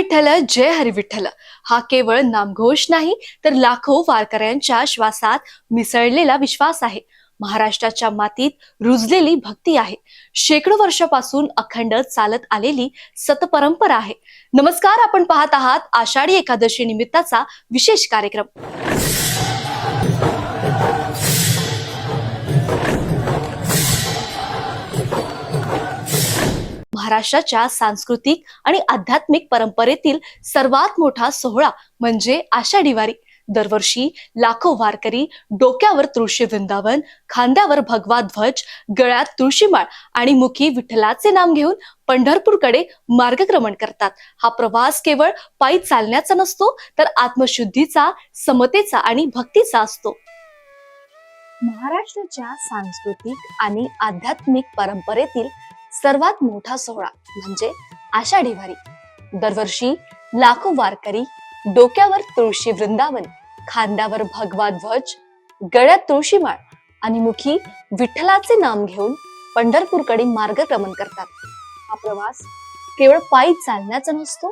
विठ्ठल जय हरी विठ्ठल हा केवळ नामघोष नाही तर लाखो वारकऱ्यांच्या श्वासात मिसळलेला विश्वास आहे. महाराष्ट्राच्या मातीत रुजलेली भक्ती आहे. शेकडो वर्षापासून अखंड चालत आलेली सतपरंपरा आहे. नमस्कार, आपण पाहत आहात आषाढी एकादशी निमित्ताचा विशेष कार्यक्रम. महाराष्ट्राच्या सांस्कृतिक आणि आध्यात्मिक परंपरेतील सर्वात मोठा सोहळा म्हणजे आषाढी वारी. दरवर्षी लाखो वारकरी डोक्यावर तुळशी वृंदावन, खांद्यावर भगवा ध्वज, गळ्यात तुळशीमाळ आणि मुखी विठ्ठलाचे नाम घेऊन पंढरपूरकडे मार्गक्रमण करतात. हा प्रवास केवळ पायी चालण्याचा नसतो तर आत्मशुद्धीचा, समतेचा आणि भक्तीचा असतो. महाराष्ट्राच्या सांस्कृतिक आणि आध्यात्मिक परंपरेतील सर्वात मोठा सोहळा म्हणजे आषाढी वारी. दरवर्षी लाखो वारकरी डोक्यावर तुळशी वृंदावन, खांद्यावर भगवा ध्वज, गळ्यात तुळशीमाळ आणि मुखी विठ्ठलाचे नाम घेऊन पंढरपूरकडे मार्गक्रमण करतात. हा प्रवास केवळ पायी चालण्याचा नसतो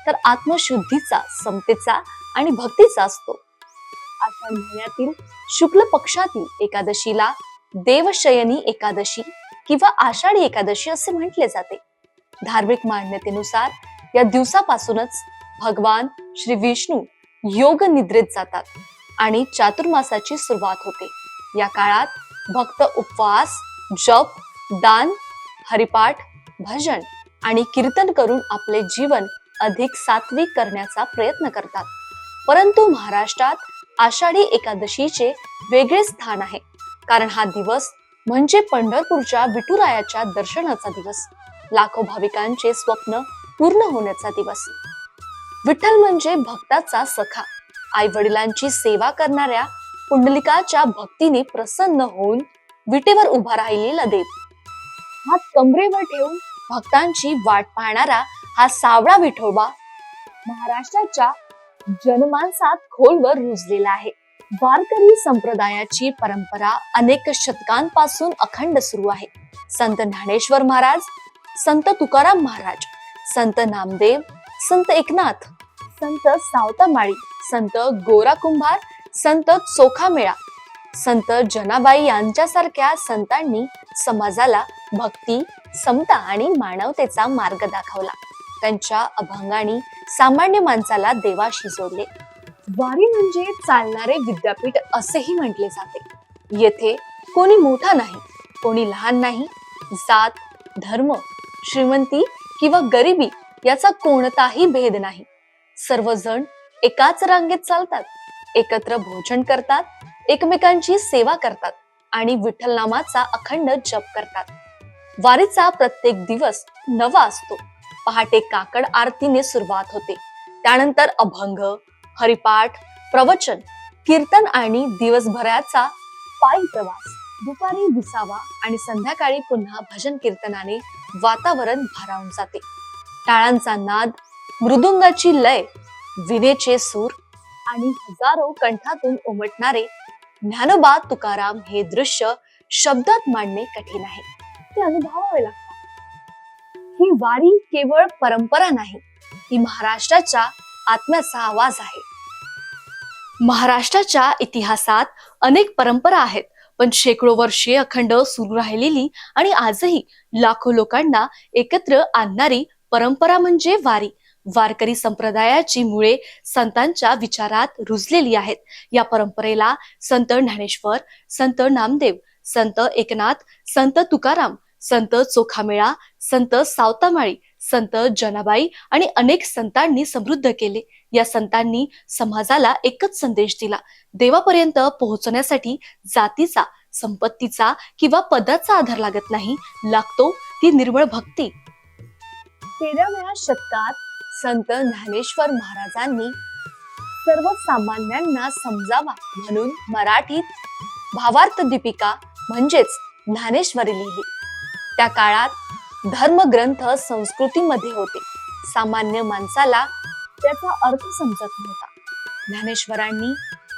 तर आत्मशुद्धीचा, समतेचा आणि भक्तीचा असतो. आषाढ महिन्यातील शुक्ल पक्षातील एकादशीला देवशयनी एकादशी किंवा आषाढी एकादशी असे म्हटले जाते. धार्मिक मान्यतेनुसार या दिवसापासूनच भगवान श्री विष्णू योग निद्रेत जातात आणि चातुर्मासाची सुरुवात होते. या काळात भक्त उपवास, जप, दान, हरिपाठ, भजन आणि कीर्तन करून आपले जीवन अधिक सात्विक करण्याचा प्रयत्न करतात. परंतु महाराष्ट्रात आषाढी एकादशीचे वेगळे स्थान आहे, कारण हा दिवस म्हणजे पंढरपूरच्या विठुरायाच्या दर्शनाचा दिवस, लाखो भाविकांचे स्वप्न पूर्ण होण्याचा दिवस. विठ्ठल म्हणजे भक्ताचा सखा, आई वडिलांची सेवा करणाऱ्या पुंडलिकाच्या भक्तीने प्रसन्न होऊन विटेवर उभा राहिलेला देव. हात कमरेवर ठेवून भक्तांची वाट पाहणारा हा सावळा विठोबा महाराष्ट्राच्या जनमानसात खोलवर रुजलेला आहे. वारकरी संप्रदायाची परंपरा अनेक शतकांपासून अखंड सुरू आहे. संत ज्ञानेश्वर महाराज, संत तुकाराम महाराज, संत नामदेव, संत एकनाथ, संत सावतामाळी, संत गोरा कुंभार, संत चोखामेळा, संत जनाबाई यांच्यासारख्या संतांनी समाजाला भक्ती, समता आणि मानवतेचा मार्ग दाखवला. त्यांच्या अभंगाने सामान्य माणसाला देवाशी जोडले. वारी म्हणजे चालणारे विद्यापीठ असेही म्हटले जाते. येथे कोणी मोठा नाही, कोणी लहान नाही. जात, धर्म, श्रीमंती किंवा गरिबी याचा कोणताही भेद नाही. सर्वजण एकाच रांगेत चालतात, एकत्र भोजन करतात, एकमेकांची सेवा करतात आणि विठ्ठल नामाचा अखंड जप करतात. वारीचा प्रत्येक दिवस नवा असतो. पहाटे काकड आरतीने सुरुवात होते, त्यानंतर अभंग, हरिपाठ, प्रवचन, कीर्तन आणि दिवसभराचा पायी प्रवास. दुपारी विसावा आणि संध्याकाळी पुन्हा भजन कीर्तनाने वातावरण भारावून जाते. टाळांचा नाद, मृदुंगाची लय, विनेचे सूर आणि हजारो कंठातून उमटणारे ज्ञानोबा तुकाराम हे दृश्य शब्दात मांडणे कठीण आहे, ते अनुभवावे लागतात. ही वारी केवळ परंपरा नाही, ही महाराष्ट्राच्या आत्म्याचा आवाज आहे. महाराष्ट्राच्या इतिहासात अनेक परंपरा आहेत, पण शेकडो वर्षे अखंड सुरू राहिलेली आणि आजही लाखो लोकांना एकत्र आणणारी परंपरा म्हणजे वारी. वारकरी संप्रदायाची मुळे संतांच्या विचारात रुजलेली आहेत. या परंपरेला संत ज्ञानेश्वर, संत नामदेव, संत एकनाथ, संत तुकाराम, संत चोखामेळा, संत सावतामाळी, संत जनाबाई आणि अनेक संतांनी समृद्ध केले. या संतांनी समाजाला एकच संदेश दिला: देवापर्यंत पोहोचण्यासाठी जातीचा, संपत्तीचा किंवा पदाचा आधार लागत नाही, लागतो ती निर्मळ भक्ती. 13व्या शतकात संत ज्ञानेश्वर महाराजांनी सर्वसामान्यांना समजावा म्हणून मराठीत भावार्थ दीपिका म्हणजेच ज्ञानेश्वरी लिहिली. त्या काळात धर्मग्रंथ संस्कृतीमध्ये होते. सामान्य माणसाला त्याचा अर्थ समजत नव्हता. ज्ञानेश्वरांनी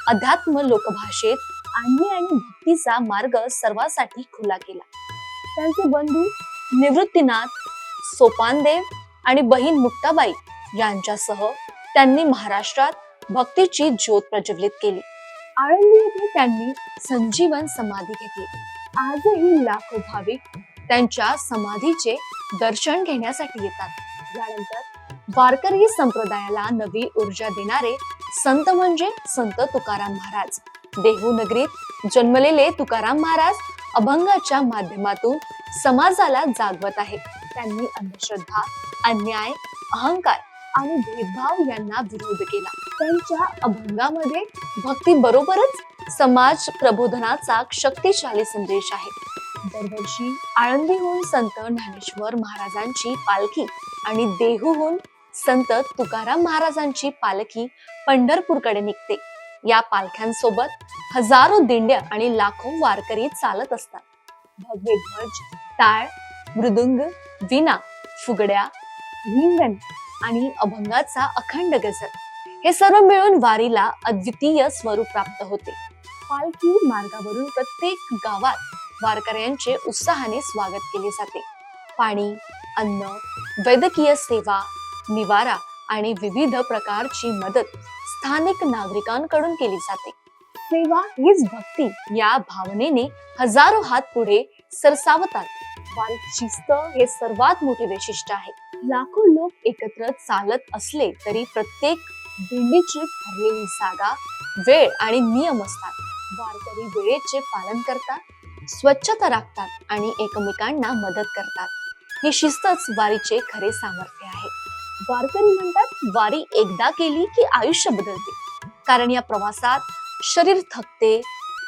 अध्यात्म लोकभाषेत आणणे आणि भक्तीचा मार्ग सर्वांसाठी खुला केला. त्यांचे बंधू निवृत्तीनाथ, सोपानदेव आणि बहीण मुक्ताबाई यांच्यासह त्यांनी महाराष्ट्रात भक्तीची ज्योत प्रज्वलित केली. आळंदी येथे त्यांनी संजीवन समाधी घेतली. आजही लाखो भाविक त्यांच्या समाधीचे दर्शन घेण्यासाठी येतात. यानंतर वारकरी संप्रदायाला नवी ऊर्जा देणारे संत म्हणजे संत तुकाराम महाराज. देहू नगरीत जन्मलेले तुकाराम महाराज अभंगाच्या माध्यमातून समाजाला जागवत आहेत. त्यांनी अंधश्रद्धा, अन्याय, अहंकार आणि भेदभाव यांना विरोध केला. त्यांच्या अभंगामध्ये भक्ती बरोबरच समाज प्रबोधनाचा शक्तिशाली संदेश आहे. दरवर्षी आळंदीहून संत ज्ञानेश्वर महाराजांची पालखी आणि देहूहून संत तुकाराम महाराजांची पालखी पंढरपूरकडे निघते. या पालख्यांसोबत हजारो दिंड्या आणि लाखो वारकरी चालत असतात. भगवे ध्वज, टाळ, मृदुंग, वीणा, फुगड्या, रिंगण आणि अभंगाचा अखंड गजर हे सर्व मिळून वारीला अद्वितीय स्वरूप प्राप्त होते. पालखी मार्गावरून प्रत्येक गावात वारकऱ्यांचे उत्साहाने स्वागत केले जाते. पाणी, अन्न, वैद्यकीय सेवा, निवारा आणि विविध प्रकारची मदत स्थानिक नागरिकांकडून केली जाते. सेवा हीच भक्ती या भावनेने हजारो हात पुढे सरसावतात. वारीत शिस्त हे सर्वात मोठे वैशिष्ट्य आहे. लाखो लोक एकत्र चालत असले तरी प्रत्येक दिंडीची ठरलेली जागा, वेळ आणि नियम असतात. वारकरी वेळेचे पालन करतात, स्वच्छता राखतात आणि एकमेकांना मदत करतात. ही शिस्तच वारीचे खरे सामर्थ्य आहे. वारकरी म्हणतात, वारी एकदा केली की आयुष्य बदलते. कारण या प्रवासात शरीर थकते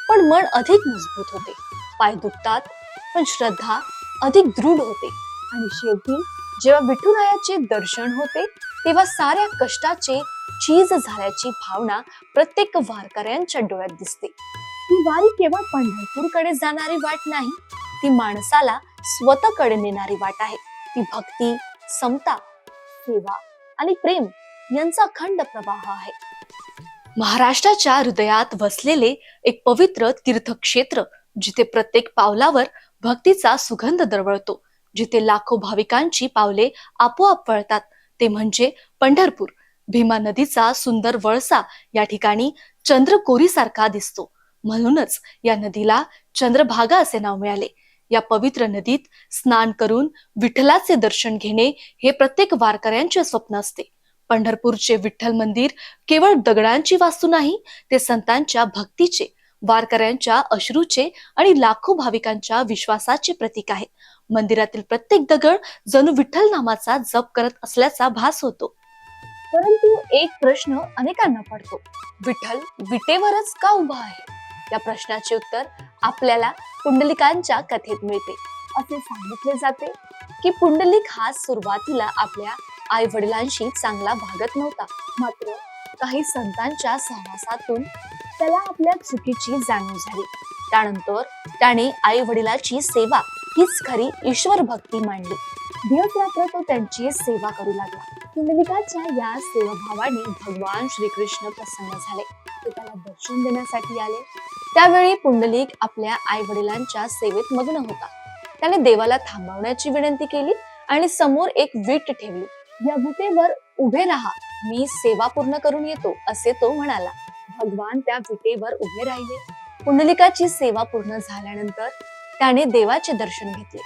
पण मन अधिक मजबूत होते. पाय दुखतात पण श्रद्धा अधिक दृढ होते आणि शेवटी जेव्हा विठुरायाचे दर्शन होते तेव्हा साऱ्या कष्टाचे चीज झाल्याची भावना प्रत्येक वारकऱ्यांच्या डोळ्यात दिसते. ही वारी केवळ पंढरपूरकडे जाणारी वाट नाही, ती माणसाला स्वतःकडे नेणारी वाट आहे. ती भक्ती, समता, सेवा आणि प्रेम यांचा अखंड प्रवाह आहे. महाराष्ट्राच्या हृदयात वसलेले एक पवित्र तीर्थक्षेत्र, जिथे प्रत्येक पावलावर भक्तीचा सुगंध दरवळतो, जिथे लाखो भाविकांची पावले आपोआप वळतात, ते म्हणजे पंढरपूर. भीमा नदीचा सुंदर वळसा या ठिकाणी चंद्रकोरीसारखा दिसतो. म्हणूनच या नदीला चंद्रभागा असे नाव मिळाले. या पवित्र नदीत स्नान करून विठ्ठलाचे दर्शन घेणे हे प्रत्येक वारकऱ्यांचे स्वप्न असते. पंढरपूरचे विठ्ठल मंदिर केवळ दगडांची वास्तू नाही, ते संतांच्या भक्तीचे, वारकऱ्यांच्या अश्रूचे आणि लाखो भाविकांच्या विश्वासाचे प्रतीक आहे. मंदिरातील प्रत्येक दगड जणू विठ्ठल नामाचा जप करत असल्याचा भास होतो. परंतु एक प्रश्न अनेकांना पडतो, विठ्ठल विटेवरच का उभा आहे? या प्रश्नाचे उत्तर आपल्याला पुंडलिकांच्या कथेत मिळते. असे सांगितले जाते की पुंडलिक हा सुरुवातीला आपल्या आई वडिलांशी चांगला भागत नव्हता. मात्र काही संतांच्या सहवासातून त्याला आपल्या चुकीची जाणीव झाली. त्यानंतर त्याने आई वडिलांची सेवा हीच खरी ईश्वर भक्ती मांडली. दिवस रात्र तो त्यांची सेवा करू लागला. पुंडलिकाच्या या सेवाभावाने भगवान श्रीकृष्ण प्रसन्न झाले. ते त्याला दर्शन देण्यासाठी आले. त्यावेळी पुंडलिक आपल्या आई वडिलांच्या सेवेत मग्न होता. त्याने देवाला थांबवण्याची विनंती केली आणि समोर एक वीट ठेवली. या विटेवर उभे राहा, मी सेवा पूर्ण करून येतो, असे तो म्हणाला. भगवान त्या विटेवर उभे राहिले. पुंडलिकाची सेवा पूर्ण झाल्यानंतर त्याने देवाचे दर्शन घेतले.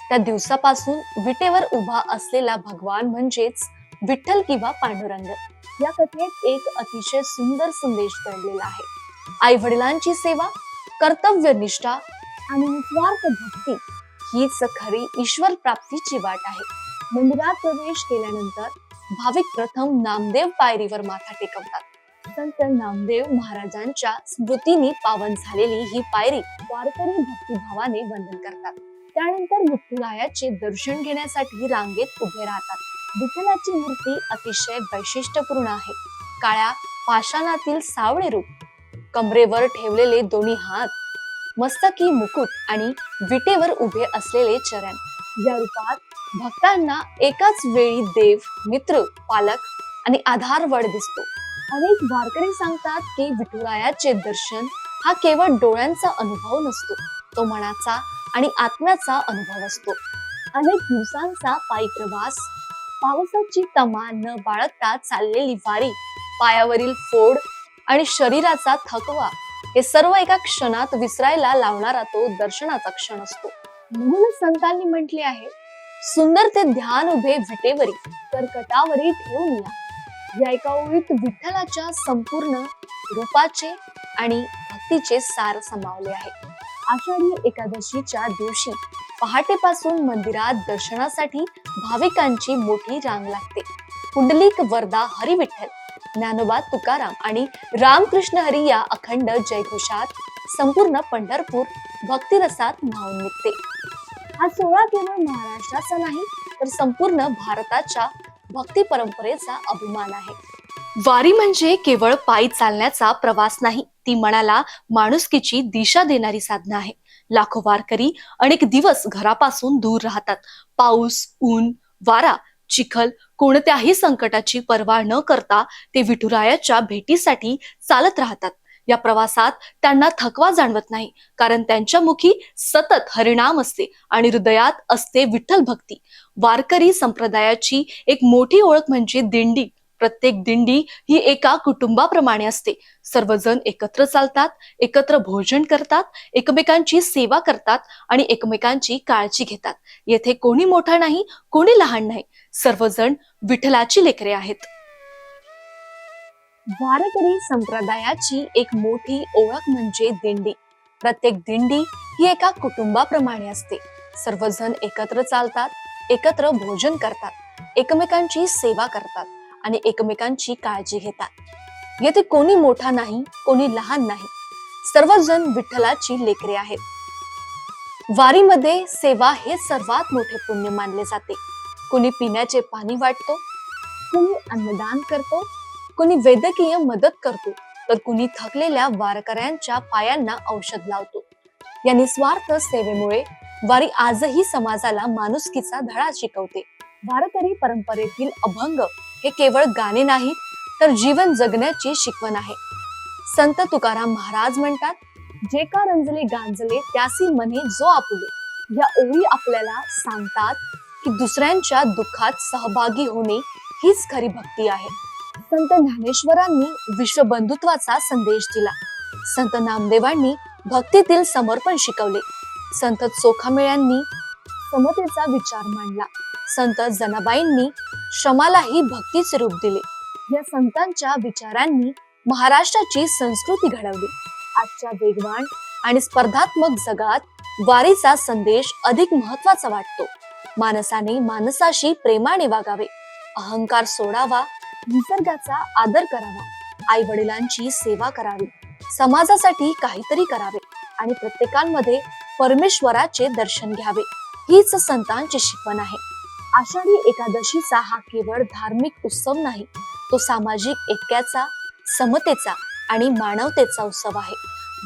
त्या दिवसापासून विटेवर उभा असलेला भगवान म्हणजेच विठ्ठल किंवा पांडुरंग. या कथेत एक अतिशय सुंदर संदेश दडलेला आहे. आई वडिलांची सेवा, कर्तव्यनिष्ठा आणि निस्वार्थ भक्ती हीच खरी ईश्वर प्राप्तीची वाट आहे. मंदिरात प्रवेश केल्यानंतर भाविक प्रथम नामदेव पायरीवर माथा टेकवतात. संत नामदेव महाराजांच्या स्मृतीने पावन झालेली ही पायरी वारकरी भक्तिभावाने वंदन करतात. त्यानंतर विठुरायाचे दर्शन घेण्यासाठी रांगेत उभे राहतात. विठ्ठलाची मूर्ती अतिशय वैशिष्ट्यपूर्ण आहे. काळ्या पाषाणातील सावळे रूप, कमरेवर ठेवलेले दोन्ही हात, मस्तकी मुकुट आणि विटेवर उभे असलेले चरण, या रूपात भक्तांना एकाच वेळी देव, मित्र, पालक आणि आधारवड दिसतो. अनेक वारकरी सांगतात की विठुरायाचे दर्शन हा केवळ डोळ्यांचा अनुभव नसतो, तो मनाचा आणि आत्म्याचा अनुभव असतो. अनेक दिवसांचा पायी प्रवास, पावसाची तमा न बाळगता चाललेली वारी, पायावरील फोड आणि शरीराचा थकवा हे सर्व एका क्षणात विसरायला लावणारा तो दर्शनाचा क्षण असतो. म्हणूनच संतांनी म्हटले आहे, सुंदर ते ध्यान उभे विटेवरी तर कटावरी ठेवून या एका ओळीत विठ्ठलाच्या संपूर्ण रूपाचे आणि भक्तीचे सार समावले आहे. आषाढी एकादशीच्या दिवशी पहाटेपासून मंदिरात दर्शनासाठी भाविकांची मोठी रांग लागते. पुंडलिक वरदा हरी विठ्ठल, ज्ञानोबा तुकाराम आणि रामकृष्ण हरी या अखंड जयघोषात संपूर्ण पंढरपूर भक्तिरसात न्हाऊन निघते. हा सोहळा केवळ महाराष्ट्राचा नाही तर संपूर्ण भारताच्या भक्ती परंपरेचा अभिमान आहे. वारी म्हणजे केवळ पायी चालण्याचा प्रवास नाही, ती मनाला माणुसकीची दिशा देणारी साधना आहे. लाखो वारकरी अनेक दिवस घरापासून दूर राहतात. पाऊस, ऊन, वारा, चिखल कोणत्याही संकटाची पर्वा न करता ते विठुरायाच्या भेटीसाठी चालत राहतात. या प्रवासात त्यांना थकवा जाणवत नाही, कारण त्यांच्या मुखी सतत हरिनाम असते आणि हृदयात असते विठ्ठल भक्ती. वारकरी संप्रदायाची एक मोठी ओळख म्हणजे दिंडी. प्रत्येक दिंडी ही एका कुटुंबाप्रमाणे असते. सर्वजण एकत्र चालतात, एकत्र भोजन करतात, एकमेकांची सेवा करतात आणि एकमेकांची काळजी घेतात. येथे कोणी मोठा नाही, कोणी लहान नाही, सर्वजण विठ्ठलाची लेकरे आहेत. वारकरी संप्रदायाची एक मोठी ओळख म्हणजे दिंडी. प्रत्येक दिंडी ही एका कुटुंबाप्रमाणे असते. सर्वजण एकत्र चालतात, एकत्र भोजन करतात, एकमेकांची सेवा करतात आणि एकमेकांची काळजी घेतात. येथे कोणी मोठा नाही, कोणी लहान नाही, सर्वजण विठ्ठलाची लेकरे आहेत. वारीमध्ये सेवा हे सर्वात मोठे पुण्य मानले जाते. कोणी पिण्याचे पाणी वाटतो, कोणी अन्नदान करतो, कोणी वैद्यकीय मदत करतो, तर कुणी थकलेल्या वारकऱ्यांच्या पायांना औषध लावतो. या निस्वार्थ सेवेमुळे वारी आजही समाजाला माणुसकीचा धडा शिकवते. वारकरी परंपरेतील अभंग हे केवळ गाणे नाहीत, तर जीवन जगण्याची शिकवण आहे. संत तुकाराम महाराज म्हणतात, जे का रंजले गांजले त्यासी मने जो आपुले. या ओळी आपल्याला सांगतात की दुसऱ्यांच्या दुःखात सहभागी होणे हीच खरी भक्ती आहे. संत ज्ञानेश्वरांनी विश्वबंधुत्वाचा संदेश दिला. संत नामदेवांनी भक्तीतील समर्पण शिकवले. संत चोखामेळ्यांनी समतेचा विचार मांडला. संत जनाबाईंनी श्रमालाही भक्तीचे रूप दिले. या संतांच्या विचारांनी महाराष्ट्राची संस्कृती घडवली. आजच्या वेगवान आणि स्पर्धात्मक जगात वारीचा संदेश अधिक महत्वाचा वाटतो. माणसाने माणसाशी प्रेमाने वागावे, अहंकार सोडावा, निसर्गाचा आदर करावा, आई वडिलांची सेवा करावी, समाजासाठी काहीतरी करावे आणि प्रत्येकांमध्ये परमेश्वराचे दर्शन घ्यावे, हीच संतांची शिकवण आहे. आषाढी एकादशीचा हा केवळ धार्मिक उत्सव नाही, तो सामाजिक ऐक्याचा, समतेचा आणि मानवतेचा उत्सव आहे.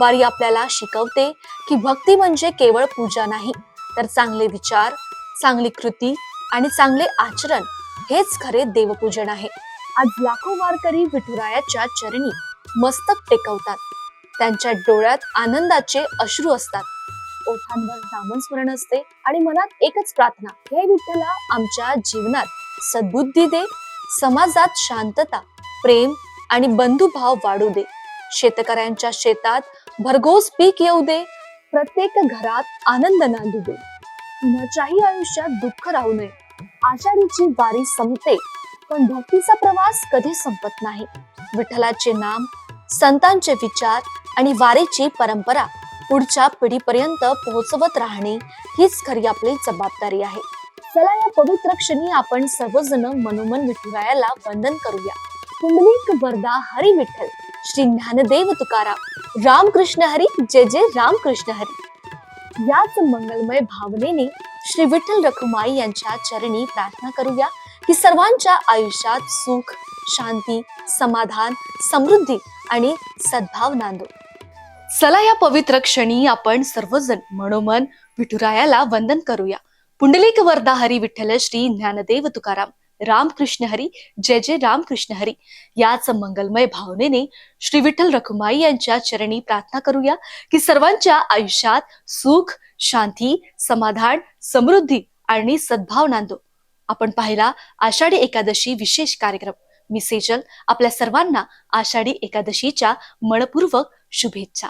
वारी आपल्याला शिकवते की भक्ती म्हणजे केवळ पूजा नाही, तर चांगले विचार, चांगली कृती आणि चांगले आचरण हेच खरे देवपूजन आहे. आज लाखो वारकरी विठुरायाच्या चरणी मस्तक टेकवतात. त्यांच्या डोळ्यात आनंदाचे अश्रू असतात, ओठांवर नामस्मरण असते आणि मनात एकच प्रार्थना, हे विठ्ठला आमच्या जीवनात सद्बुद्धी दे, समाजात शांतता, प्रेम आणि बंधुभाव वाढू दे, शेतकऱ्यांच्या शेतात भरघोस पीक येऊ दे, प्रत्येक घरात आनंद नांदू दे, कुणाच्याही आयुष्यात दुःख राहू नये. आषाढीची वारी संपते, पण भक्तीचा प्रवास कधी संपत नाही. विठ्ठलाचे नाम, संतांचे विचार आणि वारीची परंपरा पुढच्या पिढीपर्यंत पोहोचवत राहणे हीच खरी आपली जबाबदारी आहे. चला या पवित्र क्षणी आपण सर्वजण मनोमन विठुरायाला वंदन करूया. पुंडलिक वरदा हरी विठ्ठल, श्री ज्ञानदेव तुकाराम, रामकृष्ण हरी, जय जय रामकृष्ण हरी. याच मंगलमय भावनेने श्री विठ्ठल रखुमाई यांच्या चरणी प्रार्थना करूया की सर्वांच्या आयुष्यात सुख, शांती, समाधान, समृद्धी आणि सद्भाव नांदो. चला या पवित्र क्षणी आपण सर्वजण मनोमन विठुरायाला वंदन करूया. पुंडलिक वरदा हरी विठ्ठल, श्री ज्ञानदेव तुकाराम, रामकृष्ण हरी, जय जय रामकृष्ण हरी. याच मंगलमय भावनेने श्री विठ्ठल रखुमाई यांच्या चरणी प्रार्थना करूया की सर्वांच्या आयुष्यात सुख, शांती, समाधान, समृद्धी आणि सद्भाव नांदो. आपण पाहिला आषाढी एकादशी विशेष कार्यक्रम. मी सेजल आपल्या सर्वांना आषाढी एकादशीच्या मनपूर्वक शुभेच्छा.